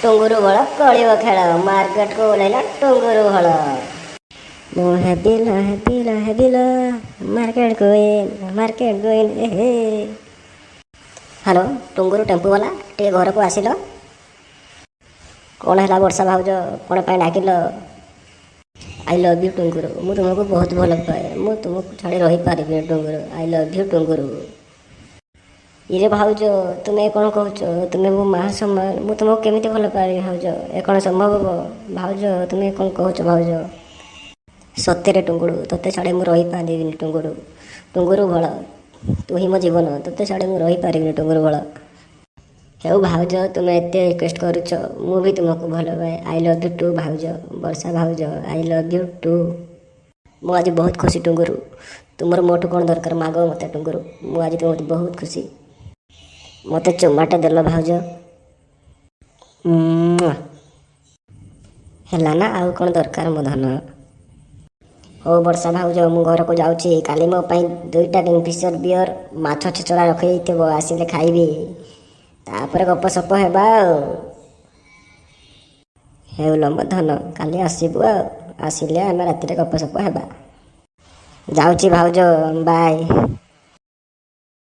ଟୁଙ୍ଗୁରୁ ବଳ କଳିବ ଖେଳ ମାର୍କେଟକୁ ଓହ୍ଲାଇଲା ଟୁଙ୍ଗୁରୁ ହଳ। ମୁଁ ହେବିଲ ମାର୍କେଟ ଗୋଇନ ହେ। ହ୍ୟାଲୋ ଟୁଙ୍ଗୁରୁ ଟେମ୍ପୁ ବାଲା, ଟିକେ ଘରକୁ ଆସିଲ। କ'ଣ ହେଲା ବର୍ଷା ଭାଉଜ, କ'ଣ ପାଇଁ ଡାକିଲ? ଆଇ ଲଭ୍ ୟୁ ଟୁଙ୍ଗୁରୁ, ମୁଁ ତୁମକୁ ବହୁତ ଭଲ ପାଏ, ମୁଁ ତୁମକୁ ଛାଡ଼ି ରହିପାରିବିନି Tunguru, I love you Tunguru. ଇରେ ଭାଉଜ ତୁମେ କ'ଣ କହୁଛ? ତୁମେ ମୋ ମା ସମାନ, ମୁଁ ତୁମକୁ କେମିତି ଭଲ ପାଇବି ଭାଉଜ, ଏ କ'ଣ ସମ୍ଭବ? ଭାଉଜ ତୁମେ କ'ଣ କହୁଛ ଭାଉଜ? ସତରେ ଟୁଙ୍ଗୁରୁ, ତୋତେ ଛାଡ଼ି ମୁଁ ରହିପାରିବିନି ଟୁଙ୍ଗୁରୁ। ଟୁଙ୍ଗୁରୁ ଭଳ, ତୁ ହିଁ ମୋ ଜୀବନ, ତୋତେ ଛାଡ଼ି ମୁଁ ରହିପାରିବିନି ଟୁଙ୍ଗୁରୁ ଭଳ। ହେଉ ଭାଉଜ ତୁମେ ଏତେ ରିକ୍ୱେଷ୍ଟ କରୁଛ, ମୁଁ ବି ତୁମକୁ ଭଲ ପାଏ, ଆଇ ଲଭ୍ ୟୁ ଟୁ ଭାଉଜ। ବର୍ଷା ଭାଉଜ ଆଇ ଲଭ୍ ୟୁ ଟୁ। ମୁଁ ଆଜି ବହୁତ ଖୁସି ଟୁଙ୍ଗୁରୁ, ତୁମର ମୋଠୁ କ'ଣ ଦରକାର ମାଗ ମୋତେ ଟୁଙ୍ଗୁରୁ, ମୁଁ ଆଜି ତୁମକୁ ବହୁତ ଖୁସି। ମୋତେ ଚୁମାଟେ ଦେଲ ଭାଉଜ। ହେଲା ନା, ଆଉ କ'ଣ ଦରକାର ମୋ ଧନ? ହଉ ବର୍ଷା ଭାଉଜ ମୁଁ ଘରକୁ ଯାଉଛି, କାଲି ମୋ ପାଇଁ 2ଟା କିଙ୍ଗଫିଶର ବିୟର ମାଛ ଛେଚଡ଼ା ରଖିଦେଇଥିବ, ଆସିଲେ ଖାଇବି, ତାପରେ ଗପସପ ହେବା ଆଉ। ହେଉଲ ମୋ ଧନ, କାଲି ଆସିବୁ ଆଉ, ଆସିଲେ ଆମେ ରାତିରେ ଗପସପ ହେବା। ଯାଉଛି ଭାଉଜ, ବାଏ।